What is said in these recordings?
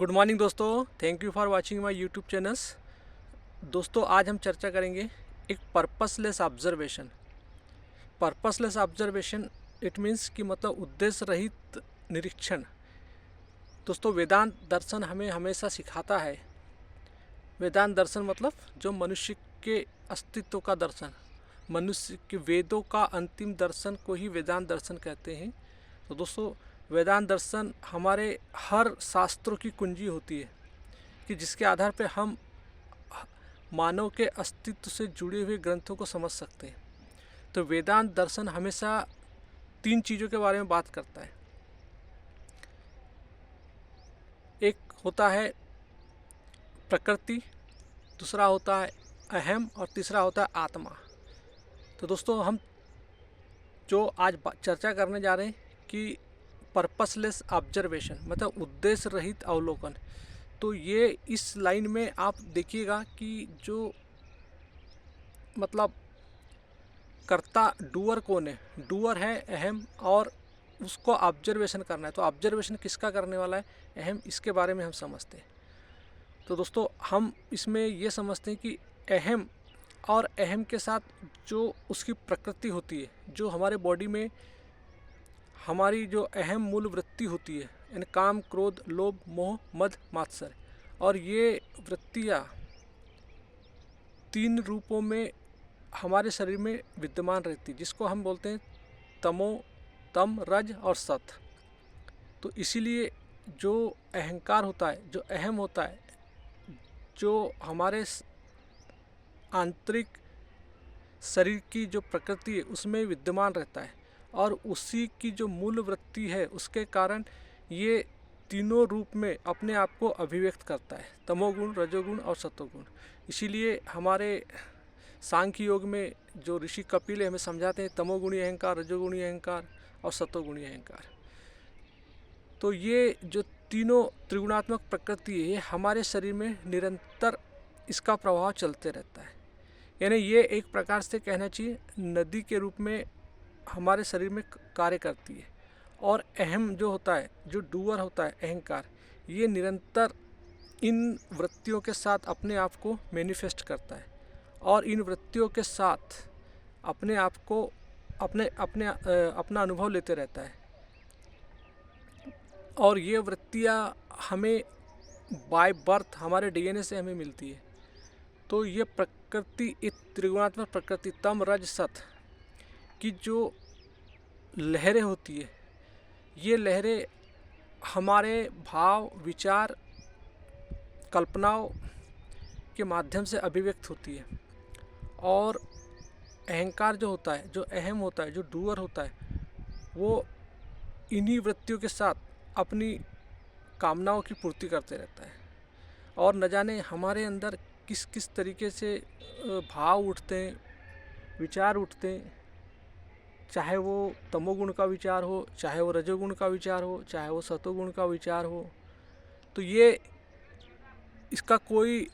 Good morning दोस्तों, thank you for watching my YouTube channels. दोस्तों, आज हम चर्चा करेंगे एक purposeless observation. Purposeless observation it means कि मतलब उद्देश्य रहित निरीक्षण। दोस्तों, वेदांत दर्शन हमें हमेशा सिखाता है। वेदांत दर्शन मतलब जो मनुष्य के अस्तित्व का दर्शन, मनुष्य के वेदों का अंतिम दर्शन को ही वेदांत दर्शन कहते हैं। तो दोस्तों, वेदांत दर्शन हमारे हर शास्त्रों की कुंजी होती है कि जिसके आधार पर हम मानव के अस्तित्व से जुड़े हुए ग्रंथों को समझ सकते हैं। तो वेदांत दर्शन हमेशा तीन चीज़ों के बारे में बात करता है। एक होता है प्रकृति, दूसरा होता है अहम और तीसरा होता है आत्मा। तो दोस्तों, हम जो आज चर्चा करने जा रहे हैं कि पर्पसलेस ऑब्जर्वेशन मतलब उद्देश्य रहित अवलोकन। तो ये इस लाइन में आप देखिएगा कि जो मतलब कर्ता डूअर कौन है। डूअर है अहम और उसको ऑब्जर्वेशन करना है। तो ऑब्जर्वेशन किसका करने वाला है? अहम। इसके बारे में हम समझते हैं। तो दोस्तों, हम इसमें ये समझते हैं कि अहम और अहम के साथ जो उसकी प्रकृति होती है, जो हमारे बॉडी में हमारी जो अहम मूल वृत्ति होती है, यानी काम, क्रोध, लोभ, मोह, मद, मात्सर्य, और ये वृत्तियाँ तीन रूपों में हमारे शरीर में विद्यमान रहती, जिसको हम बोलते हैं तमो, तम, रज और सत। तो इसीलिए जो अहंकार होता है, जो अहम होता है, जो हमारे आंतरिक शरीर की जो प्रकृति है उसमें विद्यमान रहता है, और उसी की जो मूल वृत्ति है उसके कारण ये तीनों रूप में अपने आप को अभिव्यक्त करता है, तमोगुण, रजोगुण और सतोगुण। इसीलिए हमारे सांख्य योग में जो ऋषि कपिल हमें समझाते हैं तमोगुणी अहंकार, रजोगुणी अहंकार और सतोगुणी अहंकार। तो ये जो तीनों त्रिगुणात्मक प्रकृति है, ये हमारे शरीर में निरंतर इसका प्रभाव चलते रहता है। यानी ये एक प्रकार से कहना चाहिए नदी के रूप में हमारे शरीर में कार्य करती है। और अहम जो होता है, जो डूअर होता है अहंकार, ये निरंतर इन वृत्तियों के साथ अपने आप को मैनिफेस्ट करता है और इन वृत्तियों के साथ अपने आप को अपना अनुभव लेते रहता है। और ये वृत्तियाँ हमें बाय बर्थ हमारे डीएनए से हमें मिलती है। तो ये प्रकृति, एक त्रिगुणात्मक प्रकृति तम, रज, सत की जो लहरें होती है, ये लहरें हमारे भाव, विचार, कल्पनाओं के माध्यम से अभिव्यक्त होती है। और अहंकार जो होता है, जो अहम होता है, जो डूअर होता है, वो इन्हीं वृत्तियों के साथ अपनी कामनाओं की पूर्ति करते रहता है। और न जाने हमारे अंदर किस किस तरीके से भाव उठते हैं, विचार उठते हैं, चाहे वो तमोगुण का विचार हो, चाहे वो रजोगुण का विचार हो, चाहे वो सतोगुण का विचार हो। तो ये इसका कोई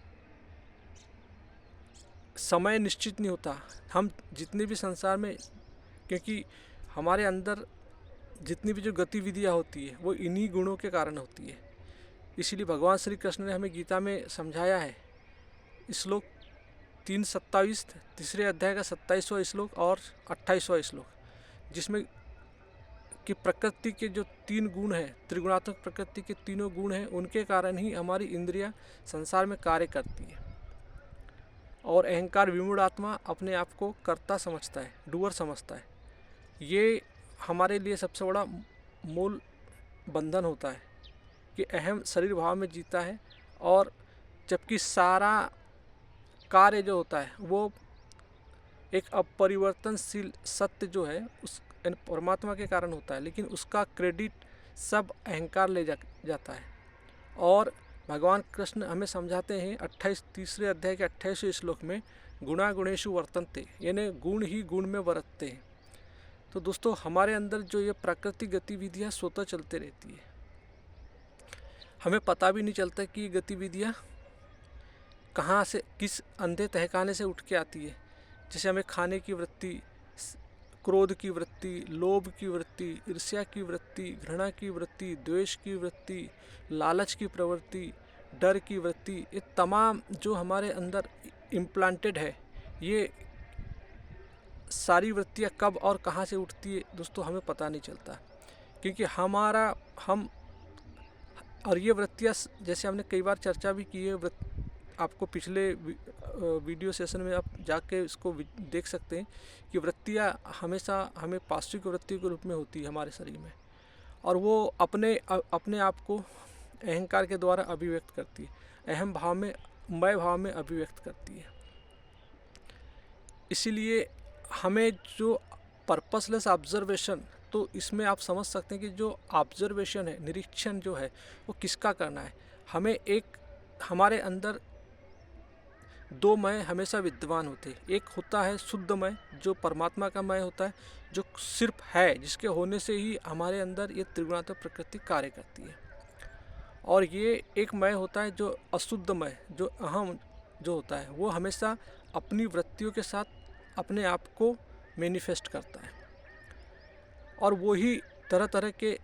समय निश्चित नहीं होता। हम जितने भी संसार में, क्योंकि हमारे अंदर जितनी भी जो गतिविधियाँ होती है वो इन्हीं गुणों के कारण होती है। इसीलिए भगवान श्री कृष्ण ने हमें गीता में समझाया है, श्लोक 3:27, तीसरे अध्याय का 27वां श्लोक और 28वां श्लोक, जिसमें कि प्रकृति के जो तीन गुण हैं, त्रिगुणात्मक प्रकृति के तीनों गुण हैं, उनके कारण ही हमारी इंद्रियां संसार में कार्य करती है। और अहंकार विमूढ़ आत्मा अपने आप को कर्ता समझता है, डूअर समझता है। ये हमारे लिए सबसे बड़ा मूल बंधन होता है कि अहम शरीर भाव में जीता है, और जबकि सारा कार्य जो होता है वो एक अपरिवर्तनशील सत्य जो है उस परमात्मा के कारण होता है, लेकिन उसका क्रेडिट सब अहंकार ले जाता है। और भगवान कृष्ण हमें समझाते हैं तीसरे अध्याय के 28वें श्लोक में, गुणा गुणेषु वर्तन्ते, यानी गुण ही गुण में बरतते हैं। तो दोस्तों, हमारे अंदर जो ये प्राकृतिक गतिविधियाँ स्वतः चलते रहती है, हमें पता भी नहीं चलता कि ये गतिविधियाँ कहाँ से, किस अंधे तहखाने से उठ के आती है। जैसे हमें खाने की वृत्ति, क्रोध की वृत्ति, लोभ की वृत्ति, ईर्ष्या की वृत्ति, घृणा की वृत्ति, द्वेष की वृत्ति, लालच की प्रवृत्ति, डर की वृत्ति, ये तमाम जो हमारे अंदर इम्प्लांटेड है, ये सारी वृत्तियाँ कब और कहाँ से उठती है दोस्तों हमें पता नहीं चलता, क्योंकि हम और ये वृत्तियाँ जैसे हमने कई बार चर्चा भी की है, आपको पिछले वीडियो सेशन में आप जाके इसको देख सकते हैं कि वृत्तियाँ हमेशा हमें पार्श्विक वृत्ति के रूप में होती है हमारे शरीर में, और वो अपने आप को अहंकार के द्वारा अभिव्यक्त करती है, अहम भाव में, मैं भाव में अभिव्यक्त करती है। इसीलिए हमें जो पर्पसलेस ऑब्जर्वेशन, तो इसमें आप समझ सकते हैं कि जो ऑब्जर्वेशन है, निरीक्षण जो है वो किसका करना है। हमें हमारे अंदर दो मय हमेशा विद्यमान होते हैं। एक होता है शुद्ध मय, जो परमात्मा का मय होता है, जो सिर्फ है, जिसके होने से ही हमारे अंदर ये त्रिगुणात्मक प्रकृति कार्य करती है। और ये एक मय होता है जो अशुद्ध मय, जो अहम जो होता है, वो हमेशा अपनी वृत्तियों के साथ अपने आप को मैनिफेस्ट करता है, और वो ही तरह तरह के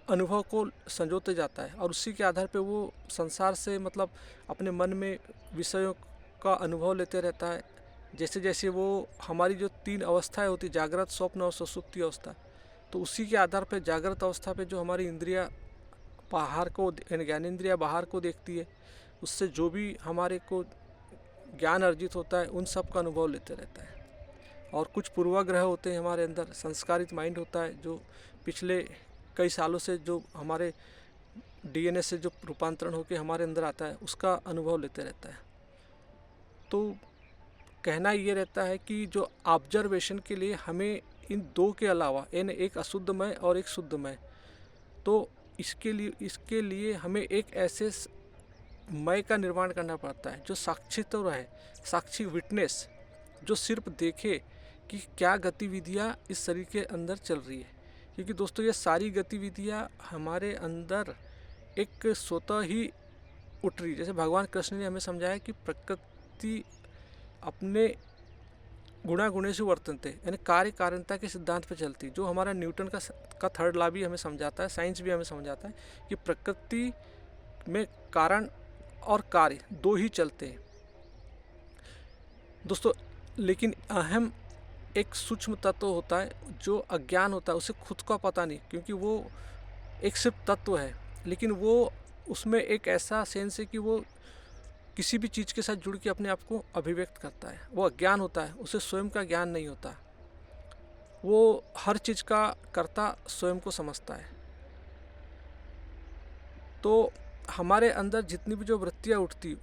अनुभव को संजोते जाता है, और उसी के आधार पे वो संसार से मतलब अपने मन में विषयों का अनुभव लेते रहता है। जैसे जैसे वो हमारी जो 3 अवस्थाएं होती, जागृत, स्वप्न और सुषुप्ति अवस्था, तो उसी के आधार पे जागृत अवस्था पे जो हमारी इंद्रियां बाहर को, ज्ञानेंद्रियां बाहर को देखती है, उससे जो भी हमारे को ज्ञान अर्जित होता है उन सब का अनुभव लेते रहता है। और कुछ पूर्वाग्रह होते हैं हमारे अंदर, संस्कारित माइंड होता है जो पिछले कई सालों से जो हमारे डीएनए से जो रूपांतरण होकर हमारे अंदर आता है, उसका अनुभव लेते रहता है। तो कहना ये रहता है कि जो ऑब्जर्वेशन के लिए हमें इन दो के अलावा, यानी एक अशुद्धमय और एक शुद्धमय, तो इसके लिए हमें एक ऐसे मय का निर्माण करना पड़ता है जो साक्षी तो रहे, साक्षी विटनेस, जो सिर्फ देखे कि क्या गतिविधियाँ इस शरीर के अंदर चल रही है। क्योंकि दोस्तों ये सारी गतिविधियाँ हमारे अंदर एक स्वतः ही उठ रही, जैसे भगवान कृष्ण ने हमें समझाया कि प्रकृति अपने गुणा गुणेषु वर्तन्ते, यानी कार्य कारणता के सिद्धांत पर चलती, जो हमारा न्यूटन का थर्ड लॉ भी हमें समझाता है, साइंस भी हमें समझाता है कि प्रकृति में कारण और कार्य दो ही चलते हैं दोस्तों। लेकिन अहम एक सूक्ष्म तत्व होता है जो अज्ञान होता है, उसे खुद का पता नहीं, क्योंकि वो एक सिर्फ तत्व है, लेकिन वो उसमें एक ऐसा सेंस है कि वो किसी भी चीज़ के साथ जुड़ के अपने आप को अभिव्यक्त करता है। वो अज्ञान होता है, उसे स्वयं का ज्ञान नहीं होता, वो हर चीज़ का कर्ता स्वयं को समझता है। तो हमारे अंदर जितनी भी जो वृत्तियाँ उठती,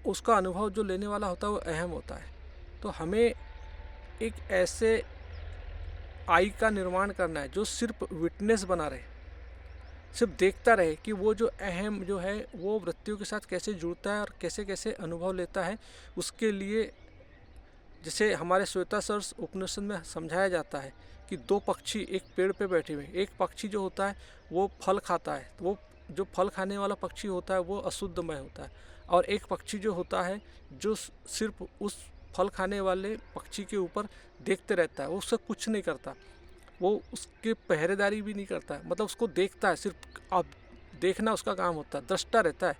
उसका अनुभव जो लेने वाला होता है वो अहम होता है। तो हमें एक ऐसे आई का निर्माण करना है जो सिर्फ विटनेस बना रहे, सिर्फ देखता रहे कि वो जो अहम जो है वो वृत्तियों के साथ कैसे जुड़ता है और कैसे कैसे अनुभव लेता है। उसके लिए जैसे हमारे श्वेताश्वतर उपनिषद में समझाया जाता है कि दो पक्षी एक पेड़ पे बैठे हुए, एक पक्षी जो होता है वो फल खाता है, तो वो जो फल खाने वाला पक्षी होता है वो अशुद्धमय होता है, और एक पक्षी जो होता है जो सिर्फ उस फल खाने वाले पक्षी के ऊपर देखते रहता है, वो उससे कुछ नहीं करता, वो उसके पहरेदारी भी नहीं करता, मतलब उसको देखता है, सिर्फ अब देखना उसका काम होता है, दृष्टा रहता है,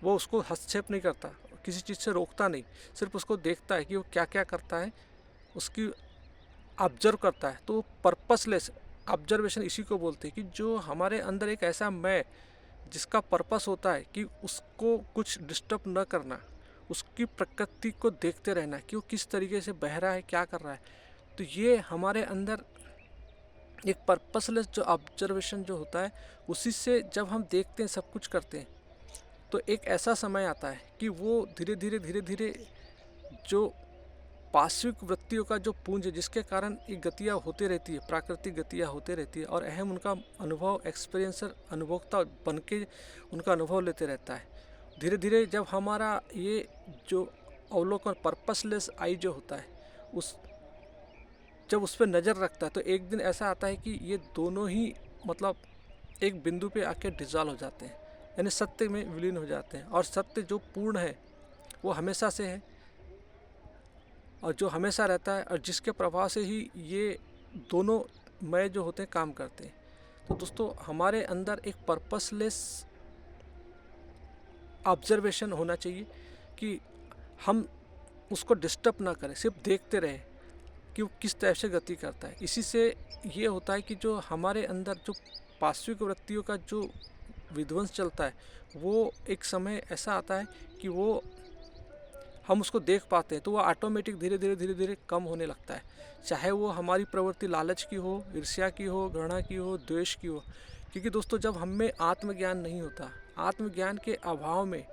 वो उसको हस्तक्षेप नहीं करता, किसी चीज़ से रोकता नहीं, सिर्फ उसको देखता है कि वो क्या क्या करता है, उसकी ऑब्जर्व करता है। तो पर्पसलेस ऑब्जर्वेशन इसी को बोलते हैं कि जो हमारे अंदर एक ऐसा मैं जिसका पर्पस होता है कि उसको कुछ डिस्टर्ब न करना, उसकी प्रकृति को देखते रहना कि वो किस तरीके से बह रहा है, क्या कर रहा है। तो ये हमारे अंदर एक पर्पसलेस जो ऑब्जर्वेशन जो होता है, उसी से जब हम देखते हैं, सब कुछ करते हैं, तो एक ऐसा समय आता है कि वो धीरे धीरे जो पार्श्विक वृत्तियों का जो पुंज है, जिसके कारण ये गतियाँ होती रहती है, प्राकृतिक गतियाँ होती रहती है, और अहम उनका अनुभव, एक्सपीरियंसर, अनुभोक्ता बन के उनका अनुभव लेते रहता है। धीरे धीरे जब हमारा ये जो अवलोकन पर्पसलेस आई जो होता है, जब उस पर नज़र रखता है, तो एक दिन ऐसा आता है कि ये दोनों ही मतलब एक बिंदु पे आके डिसॉल्व हो जाते हैं, यानी सत्य में विलीन हो जाते हैं। और सत्य जो पूर्ण है वो हमेशा से है, और जो हमेशा रहता है और जिसके प्रभाव से ही ये दोनों मय जो होते हैं काम करते हैं। तो दोस्तों हमारे अंदर एक पर्पसलेस ऑब्जर्वेशन होना चाहिए कि हम उसको डिस्टर्ब ना करें, सिर्फ देखते रहें कि वो किस तरह से गति करता है। इसी से ये होता है कि जो हमारे अंदर जो पार्श्विक वृत्तियों का जो विध्वंस चलता है, वो एक समय ऐसा आता है कि वो हम उसको देख पाते हैं, तो वो ऑटोमेटिक धीरे धीरे धीरे धीरे कम होने लगता है। चाहे वो हमारी प्रवृत्ति लालच की हो, ईर्ष्या की हो, घृणा की हो, द्वेष की हो। क्योंकि दोस्तों जब हम में आत्मज्ञान नहीं होता, आत्मज्ञान के अभाव में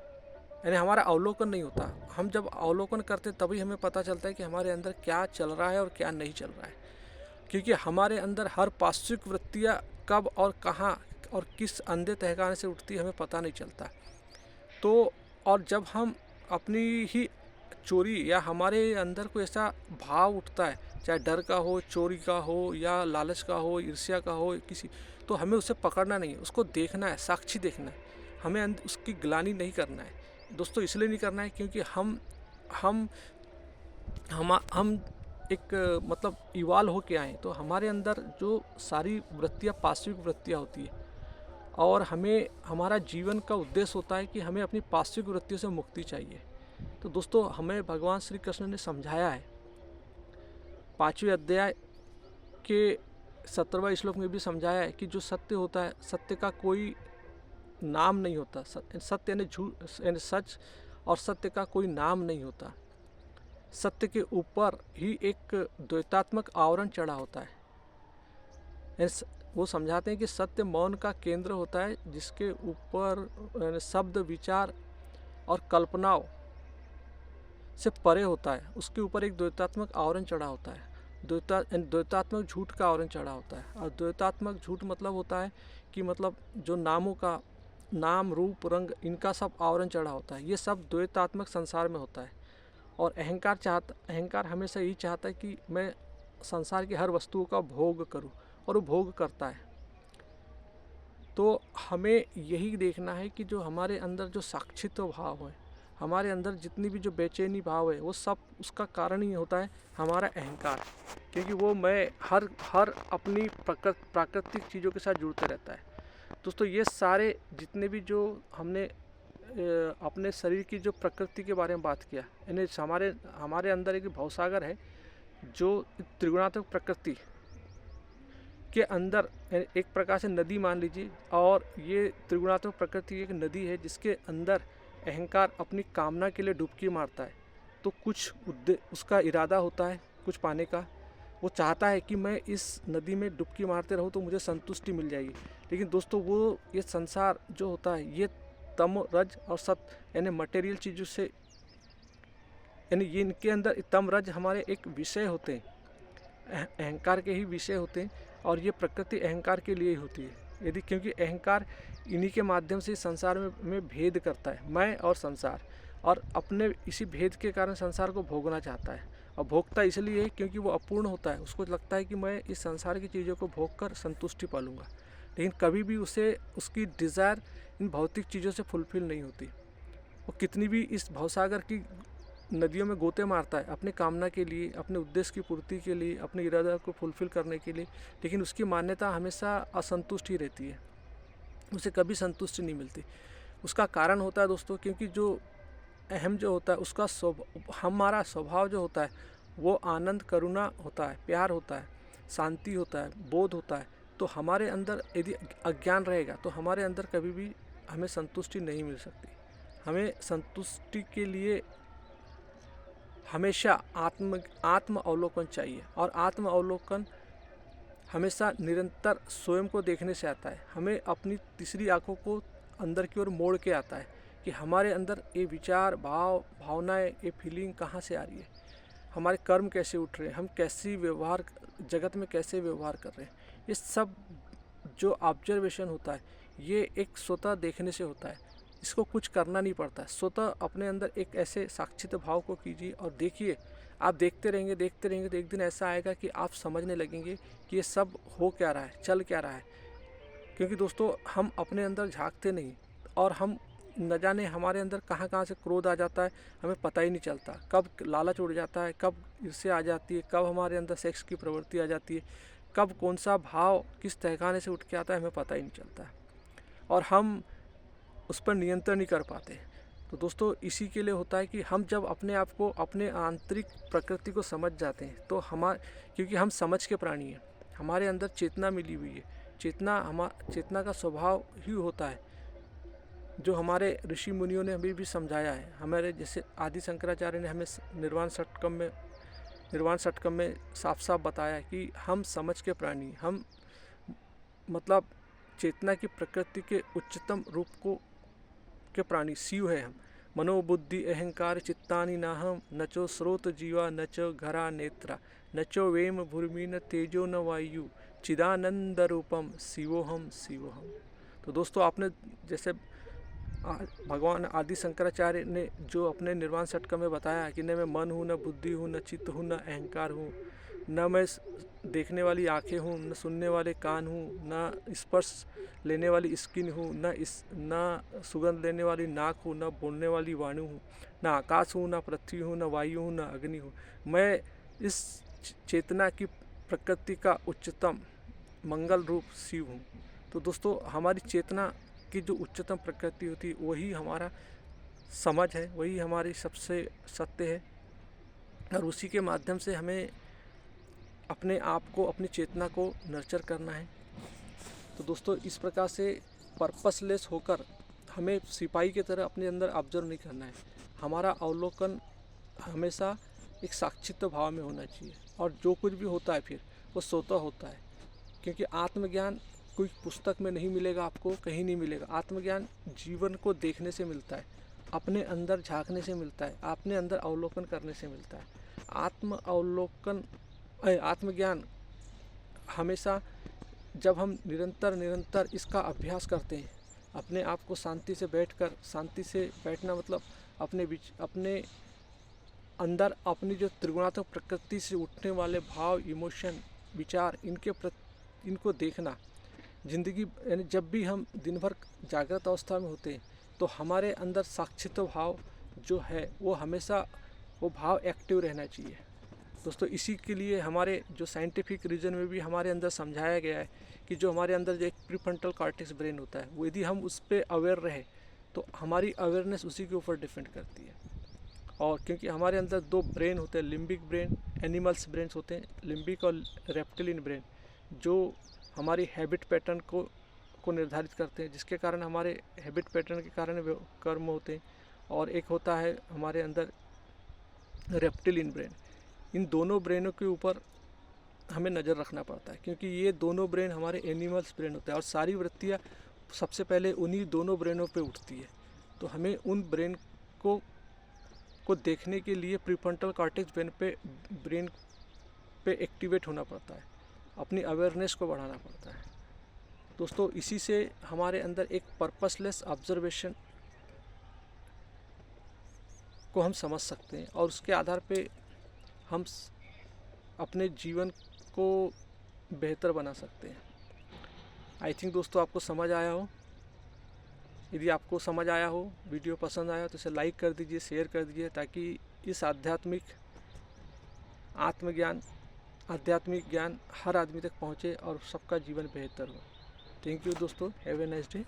यानी हमारा अवलोकन नहीं होता, हम जब अवलोकन करते तभी हमें पता चलता है कि हमारे अंदर क्या चल रहा है और क्या नहीं चल रहा है। क्योंकि हमारे अंदर हर पार्श्विक वृत्तियाँ कब और कहाँ और किस अंधे तहखाने से उठती है हमें पता नहीं चलता। तो और जब हम अपनी ही चोरी या हमारे अंदर कोई ऐसा भाव उठता है, चाहे डर का हो, चोरी का हो, या लालच का हो, ईर्ष्या का हो किसी, तो हमें उसे पकड़ना नहीं है, उसको देखना है, साक्षी देखना है। हमें उसकी ग्लानि नहीं करना है दोस्तों, इसलिए नहीं करना है क्योंकि हम एक मतलब इवाल्व होके आए, तो हमारे अंदर जो सारी वृत्तियाँ पार्श्विक वृत्तियाँ होती है और हमें हमारा जीवन का उद्देश्य होता है कि हमें अपनी पार्श्विक वृत्तियों से मुक्ति चाहिए। तो दोस्तों हमें भगवान श्री कृष्ण ने समझाया है 5वें अध्याय के 17वें श्लोक में भी समझाया है कि जो सत्य होता है, सत्य का कोई नाम नहीं होता। सत्य यानी झूठ यानी सच, और सत्य का कोई नाम नहीं होता। सत्य के ऊपर ही एक द्वैतात्मक आवरण चढ़ा होता है। वो समझाते हैं कि सत्य मौन का केंद्र होता है, जिसके ऊपर शब्द, विचार और कल्पनाओं से परे होता है। उसके ऊपर एक द्वैतात्मक आवरण चढ़ा होता है। द्वैतात्मक झूठ का आवरण चढ़ा होता है। और द्वैतात्मक झूठ मतलब होता है कि मतलब जो नामों का, नाम, रूप, रंग, इनका सब आवरण चढ़ा होता है। ये सब द्वैतात्मक संसार में होता है। और अहंकार हमेशा यही चाहता है कि मैं संसार की हर वस्तुओं का भोग करूं, और वो भोग करता है। तो हमें यही देखना है कि जो हमारे अंदर जो साक्षित्व भाव है, हमारे अंदर जितनी भी जो बेचैनी भाव है, वो सब उसका कारण ही होता है हमारा अहंकार। क्योंकि वो मैं हर अपनी प्राकृतिक चीज़ों के साथ जुड़ते रहता है। दोस्तों ये सारे जितने भी जो हमने अपने शरीर की जो प्रकृति के बारे में बात किया, यानी हमारे अंदर एक भवसागर है जो त्रिगुणात्मक प्रकृति के अंदर एक प्रकार से नदी मान लीजिए, और ये त्रिगुणात्मक प्रकृति एक नदी है जिसके अंदर अहंकार अपनी कामना के लिए डुबकी मारता है। तो कुछ उसका इरादा होता है कुछ पाने का, वो चाहता है कि मैं इस नदी में डुबकी मारते रहूं तो मुझे संतुष्टि मिल जाएगी। लेकिन दोस्तों वो ये संसार जो होता है, ये तम, रज और सत यानी मटेरियल चीज़ों से, यानी ये इनके अंदर तम, रज हमारे एक विषय होते हैं, अहंकार के ही विषय होते हैं। और ये प्रकृति अहंकार के लिए ही होती है। यदि क्योंकि अहंकार इन्हीं के माध्यम से संसार में भेद करता है, मैं और संसार, और अपने इसी भेद के कारण संसार को भोगना चाहता है। और भोगता इसलिए है क्योंकि वो अपूर्ण होता है। उसको लगता है कि मैं इस संसार की चीज़ों को भोग कर संतुष्टि पालूंगा, लेकिन कभी भी उसे उसकी डिज़ायर इन भौतिक चीज़ों से फुलफिल नहीं होती। वो कितनी भी इस भवसागर की नदियों में गोते मारता है अपने कामना के लिए, अपने उद्देश्य की पूर्ति के लिए, अपने इरादा को फुलफिल करने के लिए, लेकिन उसकी मान्यता हमेशा असंतुष्ट ही रहती है, उसे कभी संतुष्टि नहीं मिलती। उसका कारण होता है दोस्तों, क्योंकि जो अहम जो होता है उसका हमारा स्वभाव जो होता है वो आनंद, करुणा होता है, प्यार होता है, शांति होता है, बोध होता है। तो हमारे अंदर यदि अज्ञान रहेगा तो हमारे अंदर कभी भी हमें संतुष्टि नहीं मिल सकती। हमें संतुष्टि के लिए हमेशा आत्म अवलोकन चाहिए, और आत्म अवलोकन हमेशा निरंतर स्वयं को देखने से आता है। हमें अपनी तीसरी आंखों को अंदर की ओर मोड़ के आता है कि हमारे अंदर ये विचार, भावनाएं, ये फीलिंग कहाँ से आ रही है, हमारे कर्म कैसे उठ रहे हैं, हम कैसे व्यवहार जगत में कैसे व्यवहार कर रहे हैं। ये सब जो ऑब्जर्वेशन होता है ये एक स्वतः देखने से होता है, इसको कुछ करना नहीं पड़ता। स्वतः अपने अंदर एक ऐसे साक्षित भाव को कीजिए और देखिए। आप देखते रहेंगे तो एक दिन ऐसा आएगा कि आप समझने लगेंगे कि ये सब हो क्या रहा है, चल क्या रहा है। क्योंकि दोस्तों हम अपने अंदर झांकते नहीं, और हम न जाने हमारे अंदर कहाँ कहाँ से क्रोध आ जाता है, हमें पता ही नहीं चलता। कब लालच उड़ जाता है, कब ईर्ष्या आ जाती है, कब हमारे अंदर सेक्स की प्रवृत्ति आ जाती है, कब कौन सा भाव किस तहखाने से उठ के आता है, हमें पता ही नहीं चलता है और हम उस पर नियंत्रण नहीं कर पाते। तो दोस्तों इसी के लिए होता है कि हम जब अपने आप को, अपने आंतरिक प्रकृति को समझ जाते हैं तो क्योंकि हम समझ के प्राणी हैं, हमारे अंदर चेतना मिली हुई है। चेतना का स्वभाव ही होता है जो हमारे ऋषि मुनियों ने हमें भी समझाया है। हमारे जैसे आदि शंकराचार्य ने हमें निर्वाण षटकम में साफ साफ बताया कि हम समझ के प्राणी, हम मतलब चेतना की प्रकृति के उच्चतम रूप के प्राणी शिव है हम। मनोबुद्धि अहंकार चित्तानि नाहम, न चो स्रोत जीवा न चो घरा नेत्रा, न चो वेम भूमि न तेजो न वायु, चिदानंद रूपम शिवोहम शिवोहम। तो दोस्तों आपने जैसे भगवान आदि शंकराचार्य ने जो अपने निर्वाण षटकम में बताया कि न मैं मन हूँ, न बुद्धि हूँ, न चित्त हूँ, न अहंकार हूँ, न मैं देखने वाली आँखें हूँ, न सुनने वाले कान हूँ, न स्पर्श लेने वाली स्किन हूँ, न सुगंध लेने वाली नाक हूँ, न बोलने वाली वाणी हूँ, न आकाश हूँ, न पृथ्वी हूँ, न वायु हूँ, न अग्नि हूँ। मैं इस चेतना की प्रकृति का उच्चतम मंगल रूप शिव हूँ। तो दोस्तों हमारी चेतना की जो उच्चतम प्रकृति होती है वही हमारा समझ है, वही हमारी सबसे सत्य है और उसी के माध्यम से हमें अपने आप को, अपनी चेतना को नर्चर करना है। तो दोस्तों इस प्रकार से पर्पसलेस होकर हमें सिपाही की तरह अपने अंदर ऑब्जर्व नहीं करना है। हमारा अवलोकन हमेशा एक साक्षित्व भाव में होना चाहिए और जो कुछ भी होता है फिर वो स्वतः होता है, क्योंकि आत्मज्ञान कोई पुस्तक में नहीं मिलेगा, आपको कहीं नहीं मिलेगा। आत्मज्ञान जीवन को देखने से मिलता है, अपने अंदर झांकने से मिलता है, अपने अंदर अवलोकन करने से मिलता है। आत्मज्ञान हमेशा जब हम निरंतर इसका अभ्यास करते हैं, अपने आप को शांति से बैठना मतलब अपने अंदर अपनी जो त्रिगुणात्मक प्रकृति से उठने वाले भाव, इमोशन, विचार, इनको देखना। जिंदगी यानी जब भी हम दिन भर जागृत अवस्था में होते हैं तो हमारे अंदर साक्षित्व भाव जो है वो हमेशा वो भाव एक्टिव रहना चाहिए। दोस्तों इसी के लिए हमारे जो साइंटिफिक रीजन में भी हमारे अंदर समझाया गया है कि जो हमारे अंदर जो एक प्रीफ्रंटल कॉर्टेक्स ब्रेन होता है वो यदि हम उस पर अवेयर रहे तो हमारी अवेयरनेस उसी के ऊपर डिपेंड करती है। और क्योंकि हमारे अंदर दो ब्रेन होते हैं, लिम्बिक ब्रेन, एनिमल्स ब्रेन्स होते हैं, लिम्बिक और रेप्टिलियन ब्रेन, जो हमारी हैबिट पैटर्न को निर्धारित करते हैं, जिसके कारण हमारे हैबिट पैटर्न के कारण कर्म होते हैं। और एक होता है हमारे अंदर रेप्टिलियन ब्रेन। इन दोनों ब्रेनों के ऊपर हमें नज़र रखना पड़ता है, क्योंकि ये दोनों ब्रेन हमारे एनिमल्स ब्रेन होते हैं और सारी वृत्तियाँ सबसे पहले उन्हीं दोनों ब्रेनों पे उठती है। तो हमें उन ब्रेन को देखने के लिए प्रीफ्रंटल कॉर्टेक्स ब्रेन पे एक्टिवेट होना पड़ता है, अपनी अवेयरनेस को बढ़ाना पड़ता है। दोस्तों इसी से हमारे अंदर एक पर्पसलेस ऑब्जर्वेशन को हम समझ सकते हैं और उसके आधार पे हम अपने जीवन को बेहतर बना सकते हैं। आई थिंक दोस्तों आपको समझ आया हो। यदि आपको समझ आया हो, वीडियो पसंद आया तो इसे लाइक कर दीजिए, शेयर कर दीजिए, ताकि इस आध्यात्मिक ज्ञान हर आदमी तक पहुँचे और सबका जीवन बेहतर हो। थैंक यू दोस्तों, हैव ए नाइस डे।